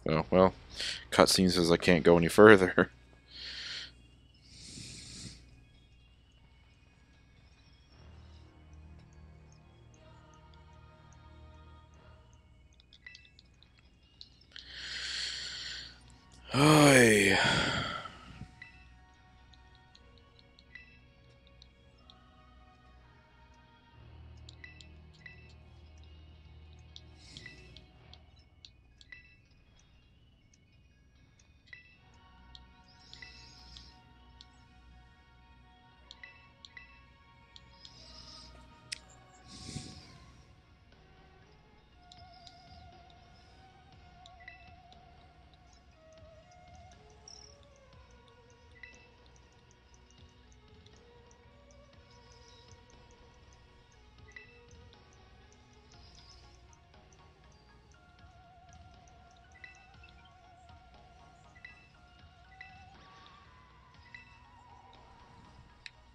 Oh, well, cutscene says I can't go any further. Oy.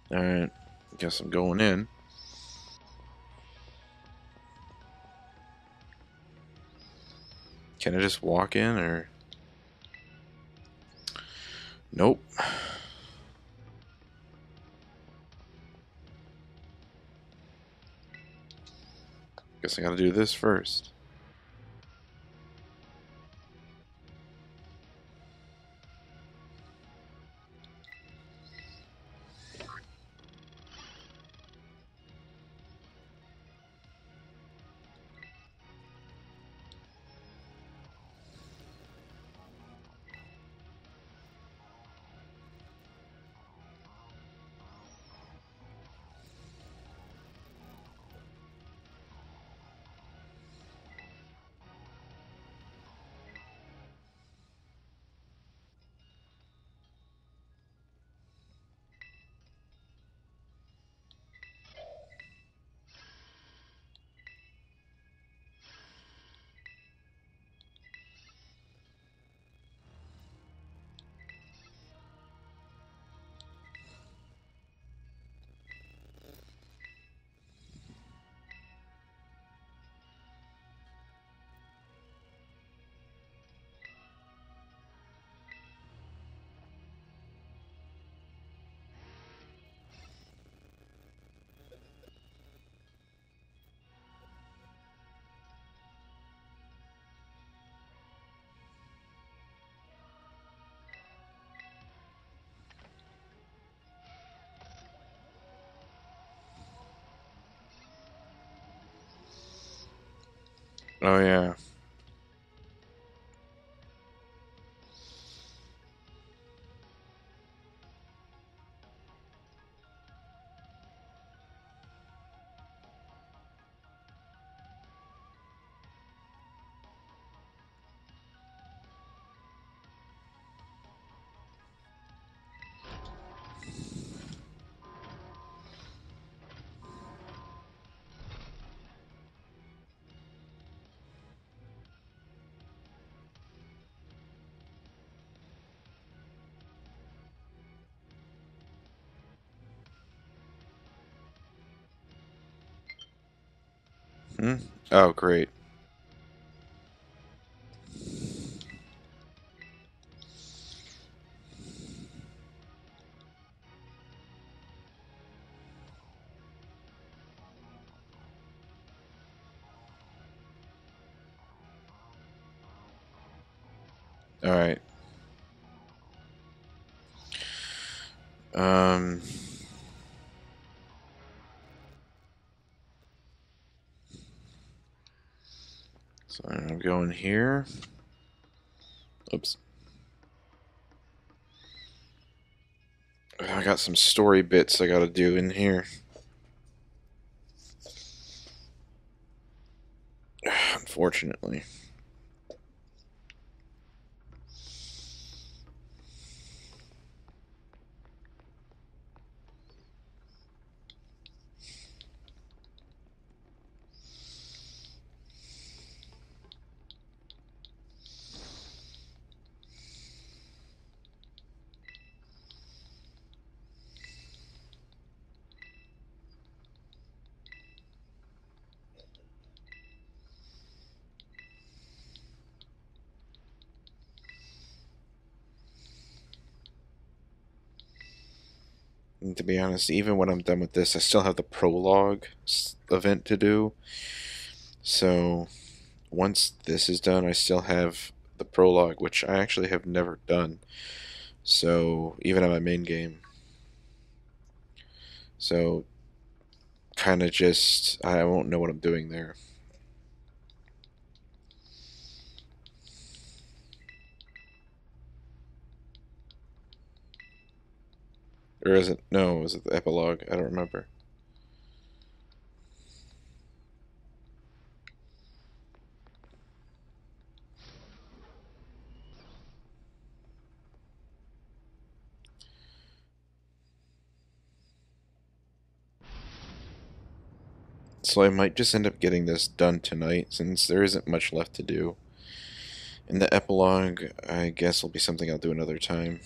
Alright, guess I'm going in. Can I just walk in, or... Nope. Guess I gotta do this first. Oh, yeah. Hmm? Oh, great. Alright. Um... So I'm going here. Oops. I got some story bits I gotta do in here. Unfortunately. And to be honest, even when I'm done with this, I still have the prologue event to do. So once this is done, I still have the prologue, which I actually have never done. So even on my main game. So kind of just, I won't know what I'm doing there. Or is it? No, is it the epilogue? I don't remember. So I might just end up getting this done tonight, since there isn't much left to do. And the epilogue, I guess, will be something I'll do another time.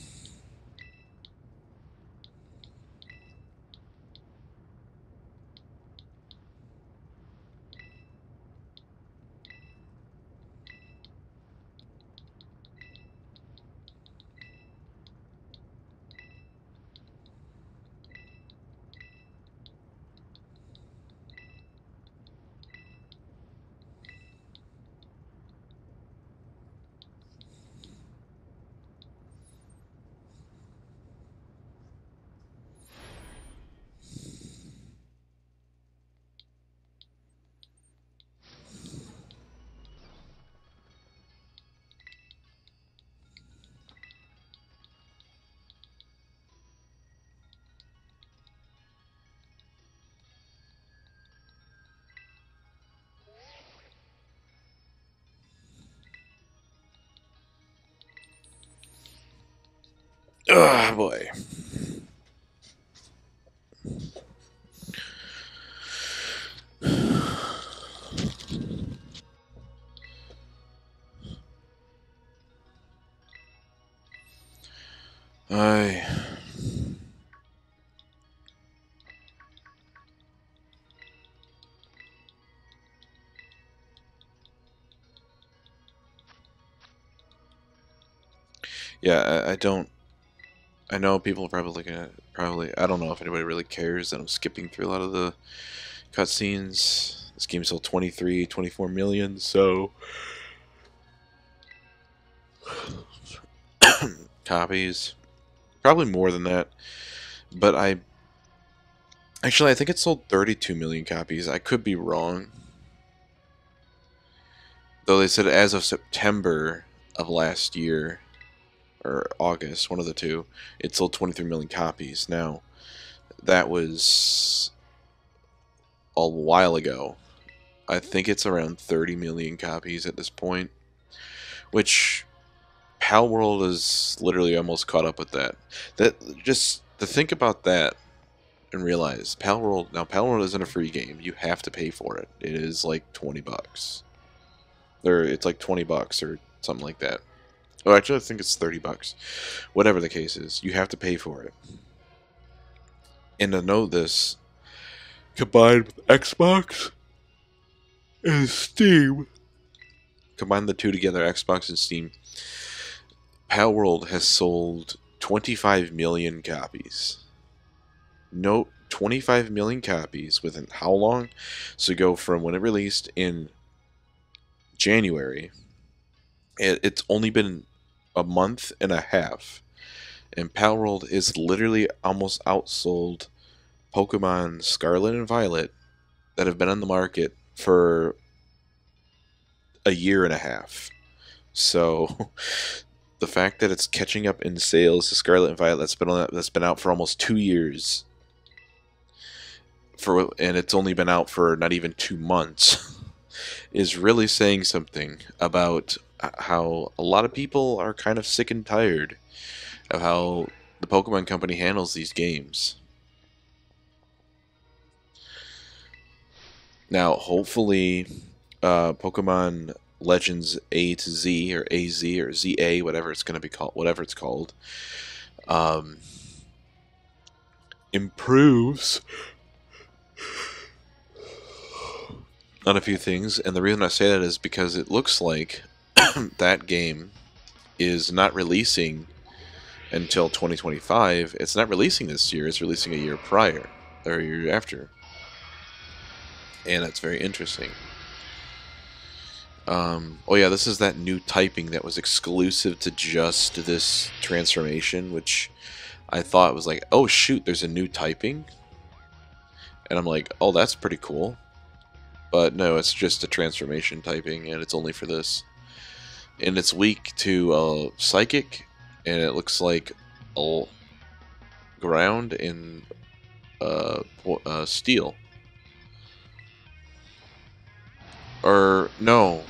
Ugh, boy. I... Yeah, I don't... I know people are probably looking at... Probably... I don't know if anybody really cares that I'm skipping through a lot of the cutscenes. This game sold 23, 24 million, so... copies. Probably more than that. But Actually, I think it sold 32 million copies. I could be wrong. Though they said as of September of last year, or August, one of the two, it sold 23 million copies. Now, that was a while ago. I think it's around 30 million copies at this point, which Palworld is literally almost caught up with that. That just to think about that and realize Palworld isn't a free game. You have to pay for it. It is like $20. Or it's like $20 or something like that. Oh, actually, I think it's $30. Whatever the case is, you have to pay for it. And to know this, combined with Xbox and Steam, combine the two together, Xbox and Steam, Palworld has sold 25 million copies. Note, 25 million copies within how long? So go from when it released in January. It's only been a month and a half. And Palworld is literally almost outsold Pokemon Scarlet and Violet that have been on the market for a year and a half. So the fact that it's catching up in sales to Scarlet and Violet that's been out for almost 2 years, and it's only been out for not even 2 months, is really saying something about how a lot of people are kind of sick and tired of how the Pokemon Company handles these games. Now, hopefully, Pokemon Legends A to Z or AZ or ZA, whatever it's going to be called, whatever it's called, um, improves on a few things. And the reason I say that is because it looks like that game is not releasing until 2025. It's not releasing this year, it's releasing a year prior, or a year after. And that's very interesting. Oh yeah, this is that new typing that was exclusive to just this transformation, which I thought was like, oh shoot, there's a new typing? And I'm like, oh, that's pretty cool. But no, it's just a transformation typing, and it's only for this. And it's weak to Psychic, and it looks like Ground and Steel. Or, no,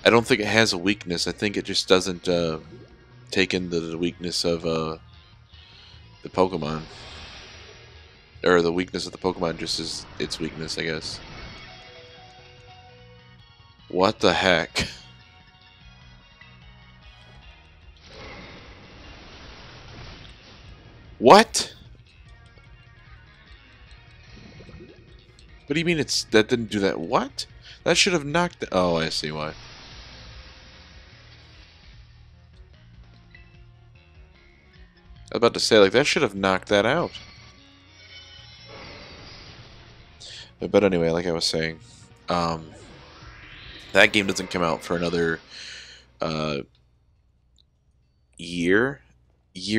I don't think it has a weakness. I think it just doesn't take in the weakness of the Pokemon. Or the weakness of the Pokemon just is its weakness, I guess. What the heck? What? What do you mean that didn't do that? What? That should have knocked... Oh, I see why. I was about to say, like, that should have knocked that out. But anyway, like I was saying, that game doesn't come out for another year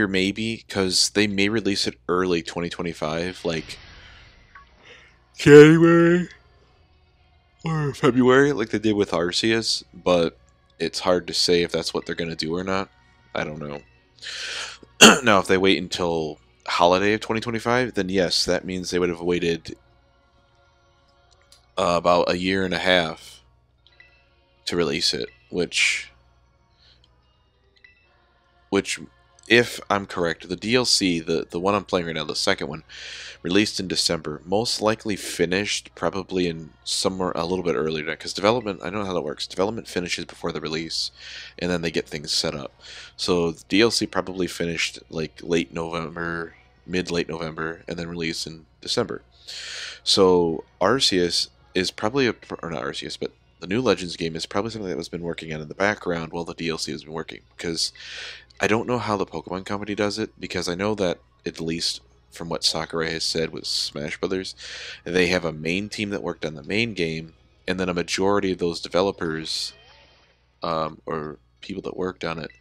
maybe, because they may release it early 2025, like January or February, like they did with Arceus, but it's hard to say if that's what they're going to do or not. I don't know. Now, if they wait until holiday of 2025, then yes, that means they would have waited about a year and a half to release it, which if I'm correct, the DLC, the one I'm playing right now, the second one, released in December, most likely finished probably in somewhere a little bit earlier, because development, I know how that works, development finishes before the release, and then they get things set up. So the DLC probably finished like late November, mid-late November, and then released in December. So Arceus is probably, or not Arceus, but the new Legends game is probably something that was been working on in the background while the DLC has been working, because I don't know how the Pokemon Company does it, because I know that, at least from what Sakurai has said with Smash Brothers, they have a main team that worked on the main game, and then a majority of those developers, or people that worked on it,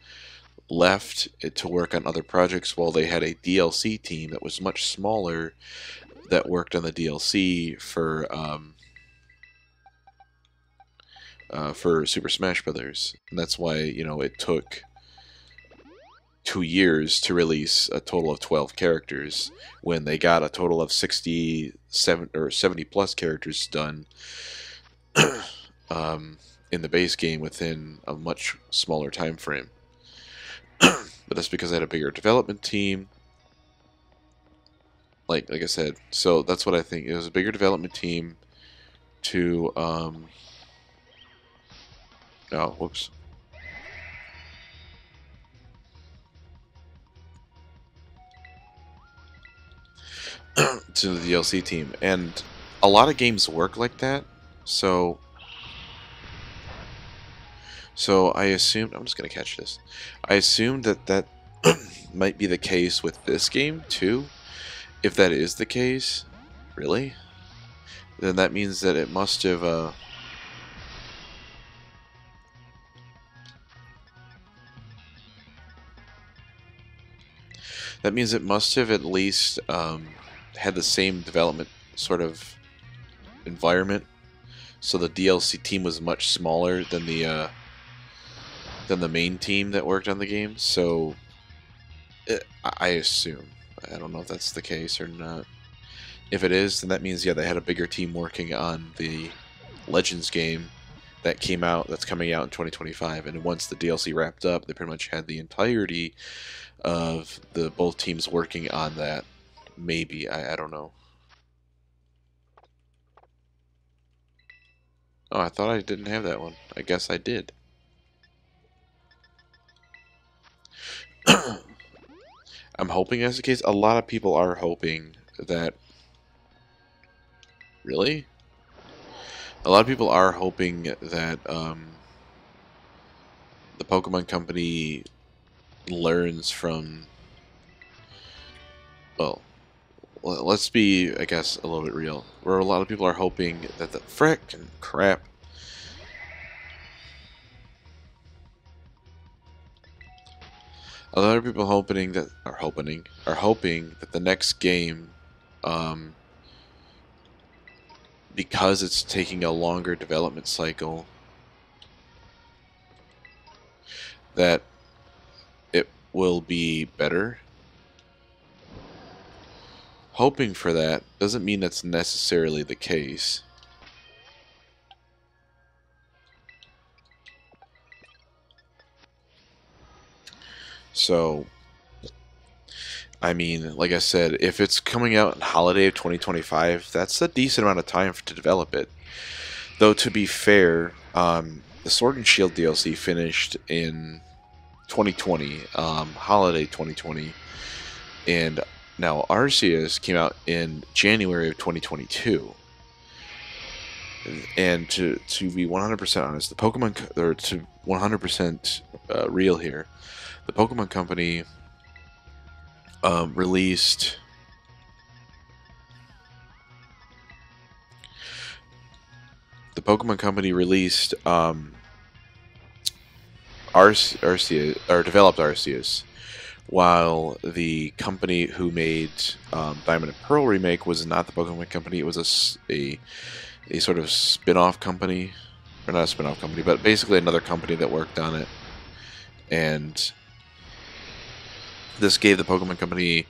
left it to work on other projects, while they had a DLC team that was much smaller that worked on the DLC for Super Smash Brothers. And that's why, you know, it took 2 years to release a total of 12 characters when they got a total of 67 or 70 plus characters done in the base game within a much smaller time frame. But that's because I had a bigger development team. Like I said, so that's what I think. It was a bigger development team to oh, whoops. To the DLC team, and a lot of games work like that. So I assumed, I'm just gonna catch this. I assumed that might be the case with this game too. If that is the case, really, then that means that it must have that means it must have at least had the same development sort of environment. So the DLC team was much smaller than the main team that worked on the game. So I assume. I don't know if that's the case or not. If it is, then that means, yeah, they had a bigger team working on the Legends game that came out, that's coming out in 2025. And once the DLC wrapped up, they pretty much had the entirety of the both teams working on that. Maybe, I don't know. Oh, I thought I didn't have that one. I guess I did. I'm hoping that's the case. A lot of people are hoping that... Really? A lot of people are hoping that the Pokemon Company learns from well, let's be, I guess, a little bit real. Where a lot of people are hoping that the frickin' crap. A lot of people hoping that the next game, because it's taking a longer development cycle, that it will be better. Hoping for that doesn't mean that's necessarily the case. So, I mean, like I said, if it's coming out in holiday of 2025, that's a decent amount of time to develop it. Though, to be fair, the Sword and Shield DLC finished in 2020, holiday 2020, and now Arceus came out in January of 2022. And to be 100% honest, the Pokemon, or to 100% real here, the Pokemon Company released Arceus, or developed Arceus, while the company who made Diamond and Pearl remake was not the Pokemon Company. It was a sort of spin-off company, or not a spin-off company, but basically another company that worked on it. And this gave the Pokemon Company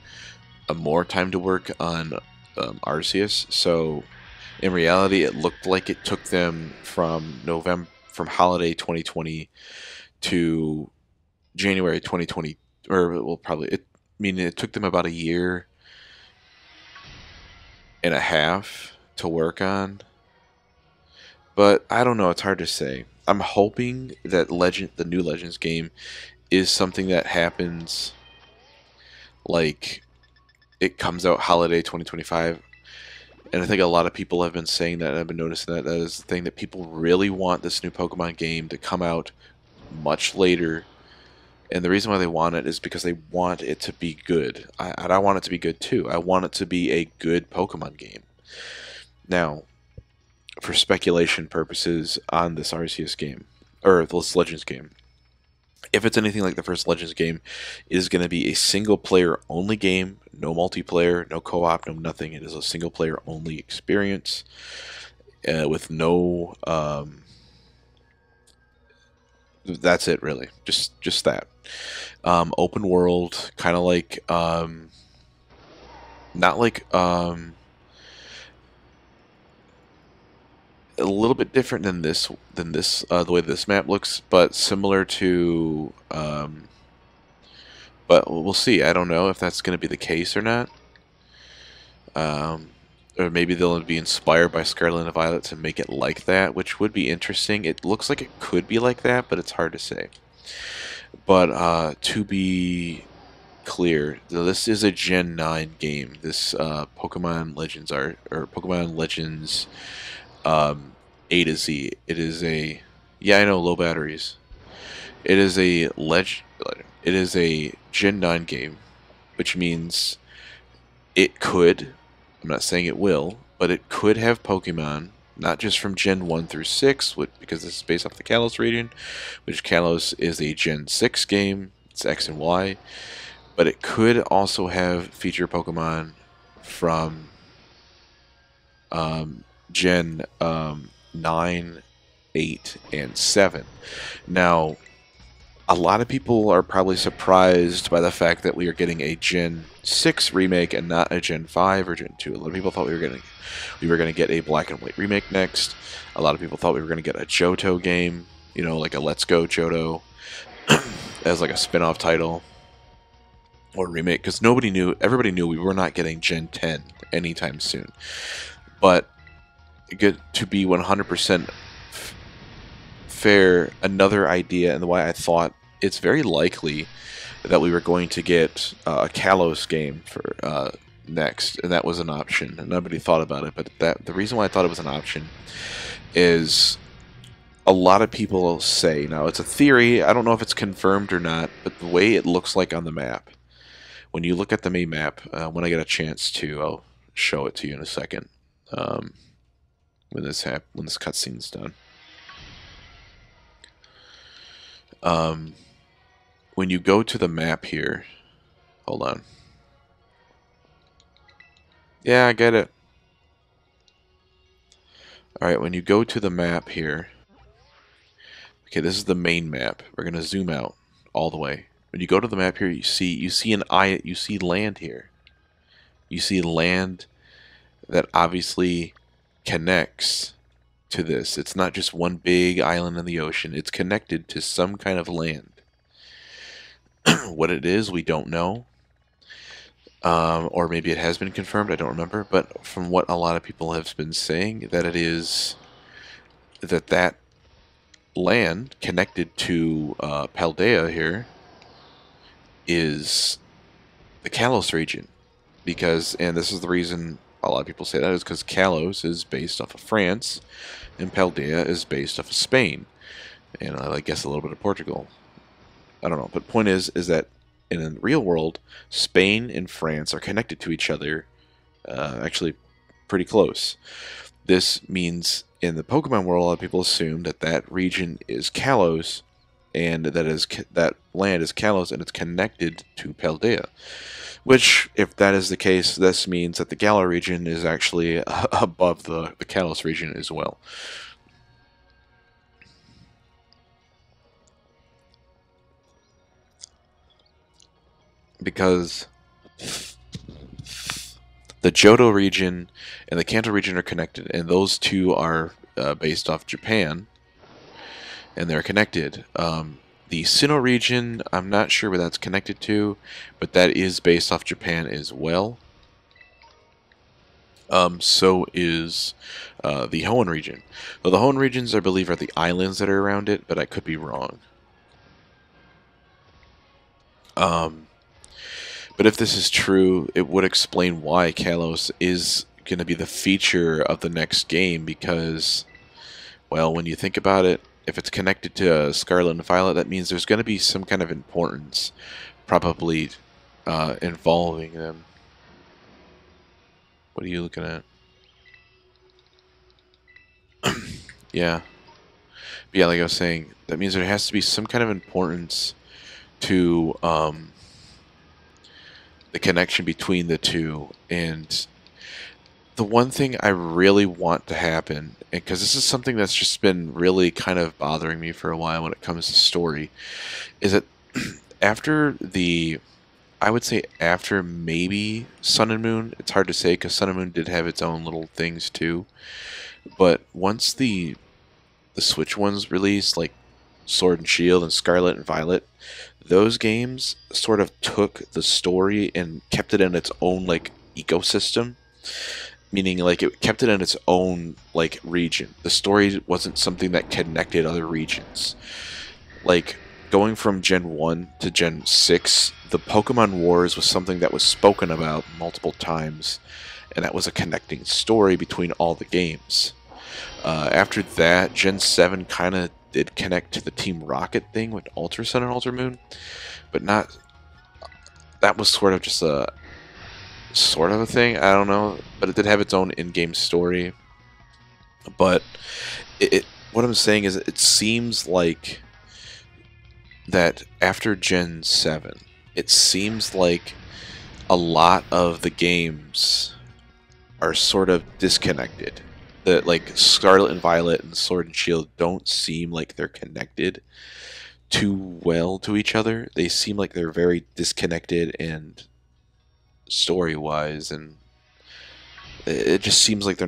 more time to work on Arceus. So in reality, it looked like it took them from holiday 2020 to January 2020, or well, probably it took them about a year and a half to work on. But I don't know, it's hard to say. I'm hoping that the new Legends game is something that happens, like it comes out holiday 2025. And I think a lot of people have been saying that, and I've been noticing that is the thing, that people really want this new Pokemon game to come out much later. And the reason why they want it is because they want it to be good. I want it to be good too. I want it to be a good Pokemon game. Now, for speculation purposes on this Arceus game, or this Legends game, if it's anything like the first Legends game, it is going to be a single player only game, no multiplayer, no co-op, no nothing. It is a single player only experience with no. That's it, really. Just that. Open world, kind of like not like a little bit different than this the way this map looks, but similar to but we'll see. I don't know if that's going to be the case or not. Or maybe they'll be inspired by Scarlet and Violet to make it like that, which would be interesting. It looks like it could be like that, but it's hard to say. But to be clear, this is a Gen 9 game. This Pokemon Legends Pokemon Legends A to Z. It is a, yeah, I know, low batteries. It is a Gen 9 game, which means it could, I'm not saying it will, but it could have Pokemon, not just from Gen 1 through 6, because this is based off the Kalos region, which Kalos is a Gen 6 game, it's X and Y, but it could also have feature Pokemon from Gen 9, 8, and 7. Now, a lot of people are probably surprised by the fact that we are getting a Gen 6 remake and not a Gen 5 or Gen 2. A lot of people thought we were going to get a Black and White remake next. A lot of people thought we were going to get a Johto game, you know, like a Let's Go Johto, as like a spin-off title or remake, because everybody knew we were not getting Gen 10 anytime soon. But to be 100% fair, another idea, and why I thought it's very likely that we were going to get a Kalos game for next, and that was an option. And nobody thought about it, but the reason why I thought it was an option is a lot of people say, now it's a theory, I don't know if it's confirmed or not, but the way it looks like on the map, when you look at the main map, when I get a chance to, I'll show it to you in a second. When this cutscene's done. When you go to the map here, hold on. Yeah, I get it. Alright, when you go to the map here, okay, this is the main map. We're gonna zoom out all the way. When you go to the map here, you see land here. You see land that obviously connects to this. It's not just one big island in the ocean. It's connected to some kind of land. What it is, we don't know. Or maybe it has been confirmed, I don't remember. But from what a lot of people have been saying, that it is that land connected to Paldea here is the Kalos region. Because, and this is the reason a lot of people say that, is because Kalos is based off of France, and Paldea is based off of Spain, and I guess a little bit of Portugal. I don't know, but point is that in the real world, Spain and France are connected to each other, actually pretty close. This means in the Pokemon world, a lot of people assume that that region is Kalos, and that land is Kalos, and it's connected to Paldea. Which, if that is the case, this means that the Galar region is actually above the Kalos region as well. Because the Johto region and the Kanto region are connected, and those two are based off Japan, and they're connected. The Sinnoh region, I'm not sure where that's connected to, but that is based off Japan as well. So is the Hoenn region. Well, the Hoenn regions, I believe, are the islands that are around it, but I could be wrong. But if this is true, it would explain why Kalos is going to be the feature of the next game, because, well, when you think about it, if it's connected to Scarlet and Violet, that means there's going to be some kind of importance, probably involving them. What are you looking at? Yeah. But yeah, like I was saying, that means there has to be some kind of importance to the connection between the two. And the one thing I really want to happen, because this is something that's just been really kind of bothering me for a while when it comes to story, is that after I would say after maybe Sun and Moon, it's hard to say because Sun and Moon did have its own little things too, but once the Switch ones released, like Sword and Shield and Scarlet and Violet, those games sort of took the story and kept it in its own like ecosystem. Meaning, like, it kept it in its own, like, region. The story wasn't something that connected other regions. Like, going from Gen 1 to Gen 6, the Pokemon Wars was something that was spoken about multiple times, and that was a connecting story between all the games. After that, Gen 7 kind of did connect to the Team Rocket thing with Ultra Sun and Ultra Moon, but not... That was sort of just a thing, I don't know, but it did have its own in-game story. But what I'm saying is, it seems like that after Gen 7, it seems like a lot of the games are sort of disconnected. That, like, Scarlet and Violet and Sword and Shield don't seem like they're connected too well to each other. They seem like they're very disconnected and story-wise, and it just seems like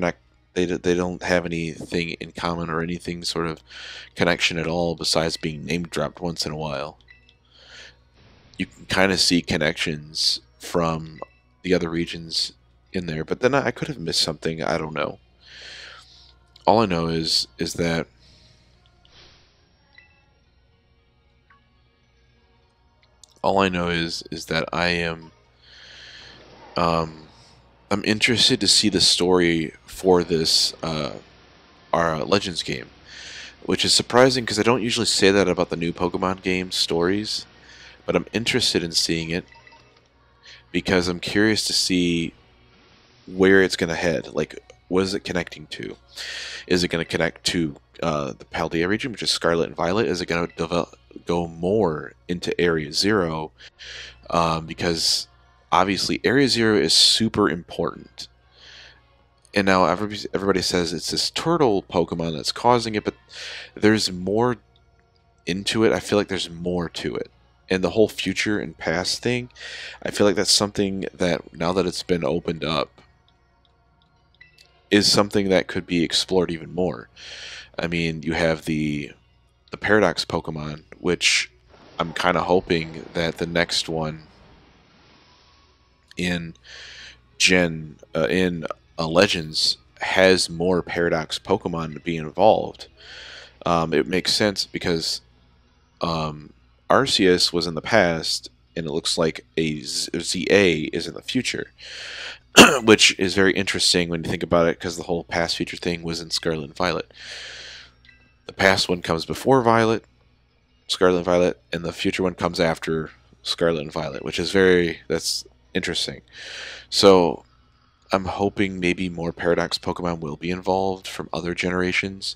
they don't have anything in common or anything sort of connection at all besides being name dropped once in a while. You can kind of see connections from the other regions in there, but then I could have missed something. I don't know. All I know is that I am I'm interested to see the story for this our Legends game, which is surprising because I don't usually say that about the new Pokemon game stories, but I'm interested in seeing it because I'm curious to see where it's going to head. Like, what is it connecting to? Is it going to connect to the Paldea region, which is Scarlet and Violet? Is it going to go more into Area Zero? Because obviously Area Zero is super important. And now everybody says it's this turtle Pokemon that's causing it, but there's more into it. I feel like there's more to it. And the whole future and past thing, I feel like that's something that, now that it's been opened up, is something that could be explored even more. I mean, you have the Paradox Pokemon, which I'm kind of hoping that the next one in Legends has more Paradox Pokemon to be involved. It makes sense because Arceus was in the past, and it looks like a ZA is in the future, which is very interesting when you think about it, because the whole past future thing was in Scarlet and Violet. The past one comes before Scarlet and Violet, and the future one comes after Scarlet and Violet, which is that's interesting. So I'm hoping maybe more Paradox Pokemon will be involved from other generations.